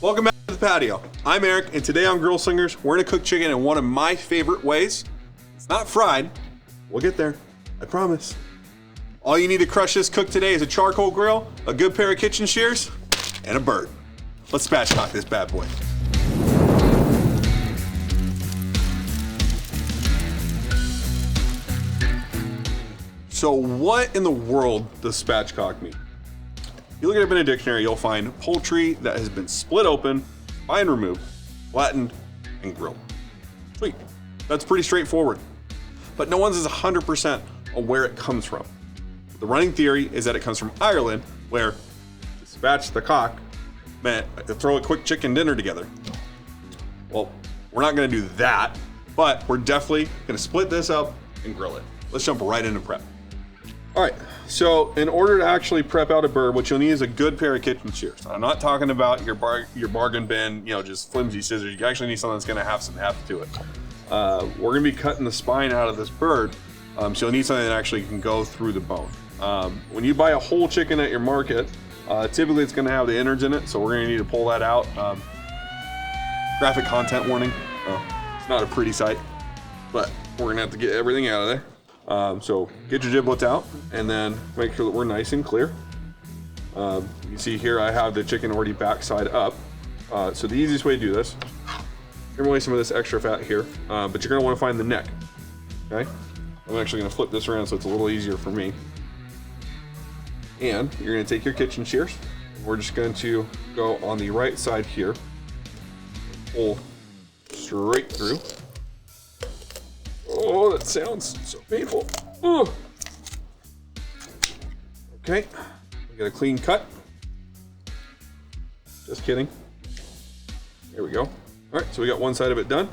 Welcome back to the patio. I'm Eric, and today on Grillslingers, we're gonna cook chicken in one of my favorite ways. It's not fried. We'll get there, I promise. All you need to crush this cook today is a charcoal grill, a good pair of kitchen shears, and a bird. Let's spatchcock this bad boy. So what in the world does spatchcock mean? If you look it up in a dictionary, you'll find poultry that has been split open, spine removed, flattened, and grilled. Sweet. That's pretty straightforward. But no one's 100% on where it comes from. The running theory is that it comes from Ireland, where to spatch the cock meant to throw a quick chicken dinner together. Well, we're not gonna do that, but we're definitely gonna split this up and grill it. Let's jump right into prep. All right, so in order to actually prep out a bird, what you'll need is a good pair of kitchen shears. I'm not talking about your bargain bin, just flimsy scissors. You actually need something that's gonna have some heft to it. We're gonna be cutting the spine out of this bird, so you'll need something that actually can go through the bone. When you buy a whole chicken at your market, typically it's gonna have the innards in it, so we're gonna need to pull that out. Graphic content warning. It's not a pretty sight, but we're gonna have to get everything out of there. So get your giblets out and then make sure that we're nice and clear. You see here I have the chicken already backside up. So the easiest way to do this, trim away some of this extra fat here, but you're gonna wanna find the neck, okay? I'm actually gonna flip this around so it's a little easier for me. And you're gonna take your kitchen shears. We're just going to go on the right side here, pull straight through. Oh, that sounds so painful. Ooh. Okay, we got a clean cut. Just kidding. There we go. All right, so we got one side of it done.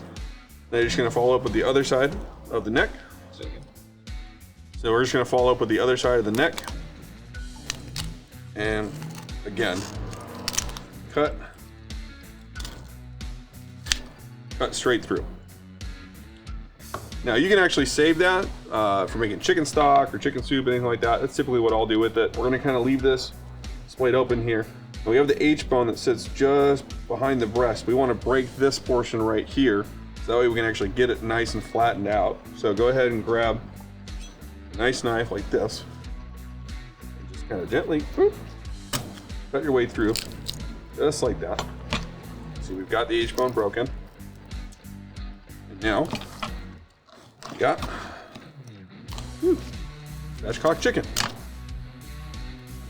Now you're just gonna follow up with the other side of the neck. So we're just gonna follow up with the other side of the neck. And again, cut straight through. Now you can actually save that for making chicken stock or chicken soup, anything like that. That's typically what I'll do with it. We're gonna kind of leave this splayed open here. And we have the H bone that sits just behind the breast. We want to break this portion right here, so that way we can actually get it nice and flattened out. So go ahead and grab a nice knife like this. And just kind of gently cut your way through, just like that. See, we've got the H bone broken. And now, got spatchcock chicken.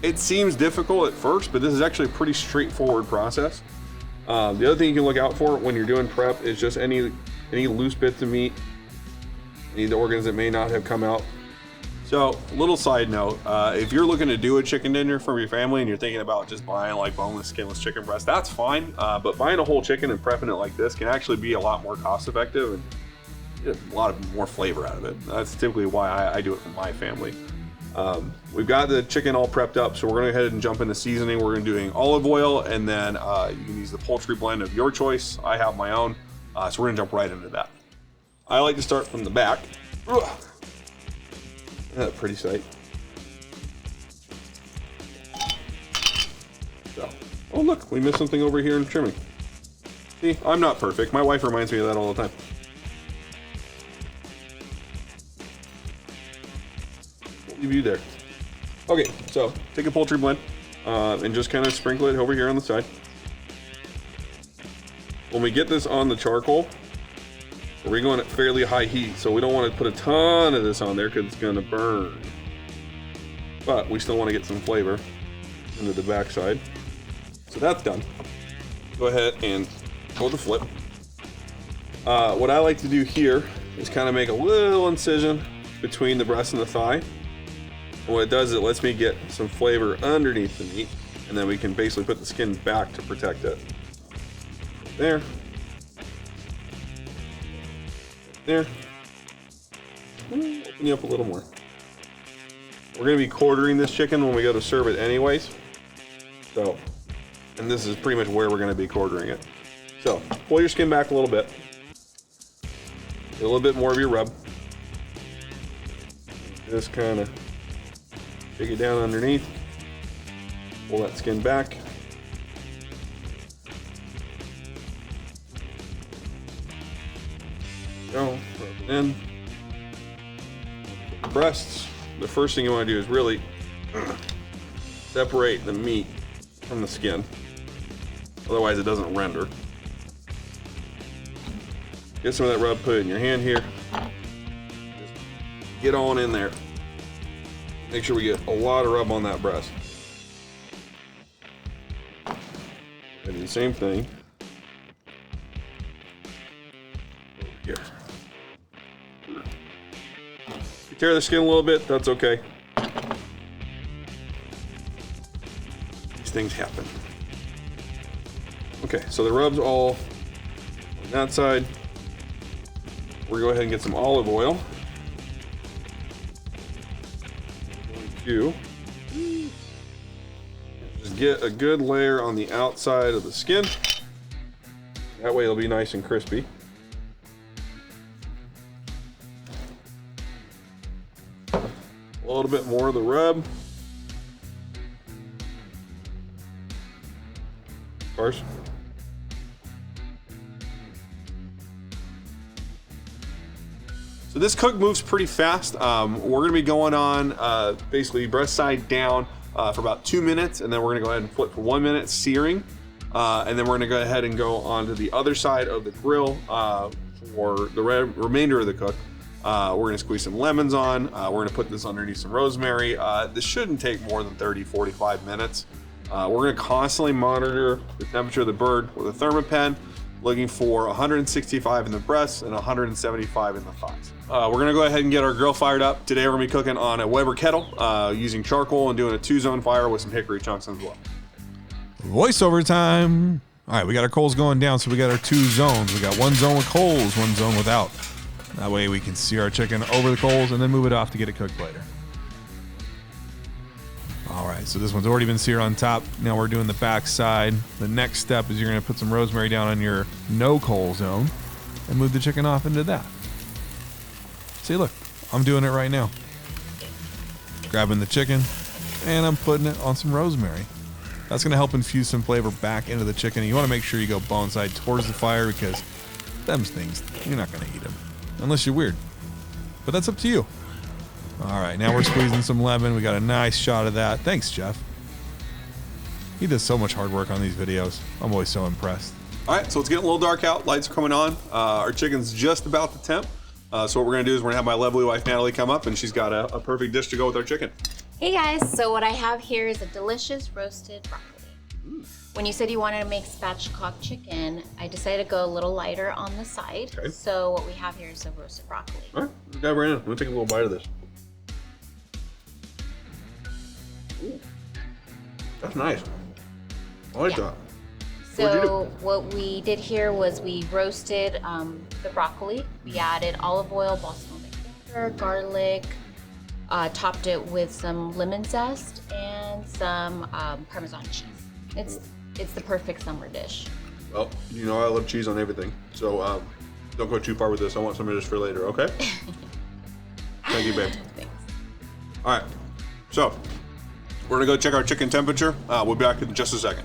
It seems difficult at first, but this is actually a pretty straightforward process. The other thing you can look out for when you're doing prep is just any loose bits of meat, any of the organs that may not have come out. So, little side note, if you're looking to do a chicken dinner for your family and you're thinking about just buying like boneless, skinless chicken breast, that's fine. But buying a whole chicken and prepping it like this can actually be a lot more cost effective and get a lot of more flavor out of it. That's typically why I do it for my family. We've got the chicken all prepped up, so we're gonna go ahead and jump into seasoning. We're gonna be doing olive oil, and then you can use the poultry blend of your choice. I have my own, so we're gonna jump right into that. I like to start from the back. That's a pretty sight. So, oh look, we missed something over here in trimming. See, I'm not perfect. My wife reminds me of that all the time. Leave you there. Okay, so take a poultry blend and just kind of sprinkle it over here on the side. When we get this on the charcoal, we're going at fairly high heat, so we don't want to put a ton of this on there because it's going to burn. But we still want to get some flavor into the backside. So that's done. Go ahead and hold the flip. What I like to do here is kind of make a little incision between the breast and the thigh. And what it does is it lets me get some flavor underneath the meat, and then we can basically put the skin back to protect it. There. There. Open you up a little more. We're going to be quartering this chicken when we go to serve it anyways. So, and this is pretty much where we're going to be quartering it. So, pull your skin back a little bit. Get a little bit more of your rub. Just kind of shake it down underneath. Pull that skin back. Go, rub it in. The breasts, the first thing you want to do is really separate the meat from the skin. Otherwise it doesn't render. Get some of that rub, put it in your hand here. Just get on in there. Make sure we get a lot of rub on that breast. And do the same thing over here. If you tear the skin a little bit, that's okay. These things happen. Okay, so the rub's all on that side. We're gonna go ahead and get some olive oil. Just get a good layer on the outside of the skin. That way it'll be nice and crispy. A little bit more of the rub. Of course. So this cook moves pretty fast. We're gonna be going on basically breast side down for about 2 minutes, and then we're gonna go ahead and flip for 1 minute, searing. And then we're gonna go ahead and go on to the other side of the grill for the remainder of the cook. We're gonna squeeze some lemons on. We're gonna put this underneath some rosemary. This shouldn't take more than 30-45 minutes. We're gonna constantly monitor the temperature of the bird with a thermopen, looking for 165 in the breasts and 175 in the thighs. We're gonna go ahead and get our grill fired up. Today we're gonna be cooking on a Weber kettle using charcoal and doing a 2-zone fire with some hickory chunks as well. Voiceover time. All right, we got our coals going down, so we got our 2 zones. We got 1 zone with coals, 1 zone without. That way we can sear our chicken over the coals and then move it off to get it cooked later. All right, so this one's already been seared on top. Now we're doing the back side. The next step is you're gonna put some rosemary down on your no coal zone and move the chicken off into that. See, look, I'm doing it right now. Grabbing the chicken and I'm putting it on some rosemary. That's gonna help infuse some flavor back into the chicken. And you wanna make sure you go bone side towards the fire because them things, you're not gonna eat them unless you're weird. But that's up to you. All right, now we're squeezing some lemon. We got a nice shot of that. Thanks, Jeff. He does so much hard work on these videos. I'm always so impressed. All right, so it's getting a little dark out. Lights are coming on. Our chicken's just about to temp. So what we're gonna do is we're gonna have my lovely wife, Natalie, come up, and she's got a perfect dish to go with our chicken. Hey guys, so what I have here is a delicious roasted broccoli. When you said you wanted to make spatchcock chicken, I decided to go a little lighter on the side. Okay. So what we have here is the roasted broccoli. All right, let's dive right in. I'm gonna take a little bite of this. Ooh, that's nice. I like that. So what we did here was we roasted the broccoli. We added olive oil, balsamic vinegar, garlic, topped it with some lemon zest and some Parmesan cheese. It's the perfect summer dish. Well, you know I love cheese on everything, so don't go too far with this. I want some of this for later, okay? Thank you, babe. Thanks. All right, so we're gonna go check our chicken temperature. We'll be back in just a second.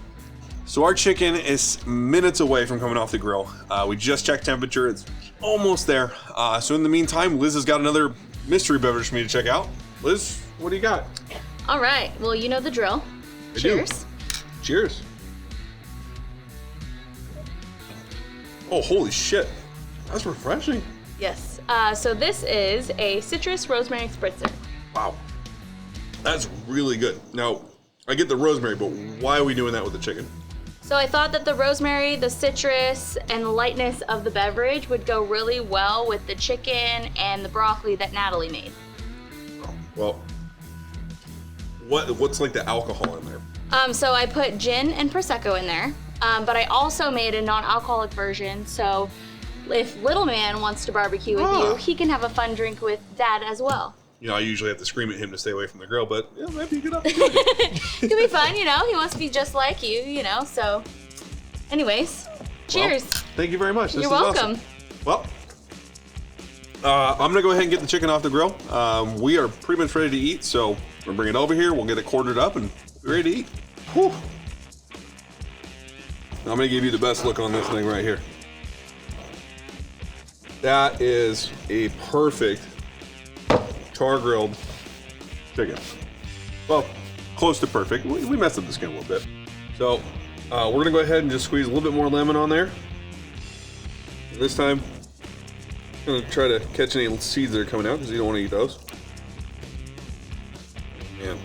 So our chicken is minutes away from coming off the grill. We just checked temperature, it's almost there. So in the meantime, Liz has got another mystery beverage for me to check out. Liz, what do you got? All right, well, you know the drill. I Cheers. do. Cheers. Oh, holy shit. That's refreshing. Yes. So this is a citrus rosemary spritzer. Wow. That's really good. Now, I get the rosemary, but why are we doing that with the chicken? So I thought that the rosemary, the citrus, and the lightness of the beverage would go really well with the chicken and the broccoli that Natalie made. Oh, well, what's like the alcohol in there? So I put gin and Prosecco in there, but I also made a non-alcoholic version. So if little man wants to barbecue with you, he can have a fun drink with dad as well. You know, I usually have to scream at him to stay away from the grill, but yeah, that'd be a good opportunity. It could be fun, you know. He wants to be just like you know. So, anyways, cheers. Well, thank you very much. This You're is welcome. Awesome. Well, I'm gonna go ahead and get the chicken off the grill. We are pretty much ready to eat, so we're gonna bring it over here. We'll get it quartered up and be ready to eat. Whew. I'm gonna give you the best look on this thing right here. That is a perfect char grilled chicken. Well, close to perfect. We messed up the skin a little bit. So we're gonna go ahead and just squeeze a little bit more lemon on there. And this time, I'm gonna try to catch any seeds that are coming out because you don't want to eat those. Man.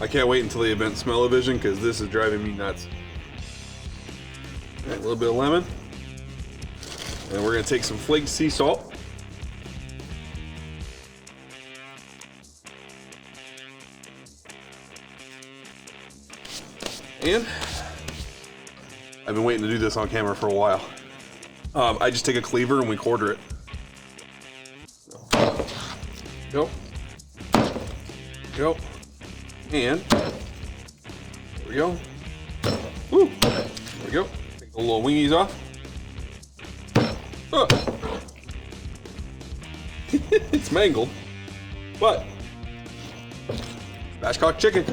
I can't wait until the event Smell-O-Vision because this is driving me nuts. All right, a little bit of lemon. And we're gonna take some flaked sea salt. And I've been waiting to do this on camera for a while. I just take a cleaver and we quarter it. Go. Go. And there we go. Woo. There we go. Take the little wingies off. It's mangled, but Spatchcock chicken.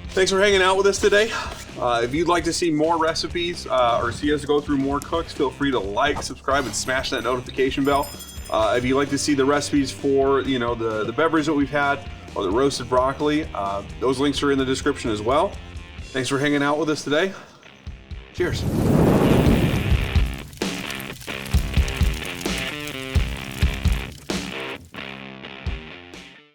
Thanks for hanging out with us today. If you'd like to see more recipes or see us go through more cooks, feel free to like, subscribe, and smash that notification bell. If you'd like to see the recipes for the beverage that we've had or the roasted broccoli, those links are in the description as well. Thanks for hanging out with us today. Cheers.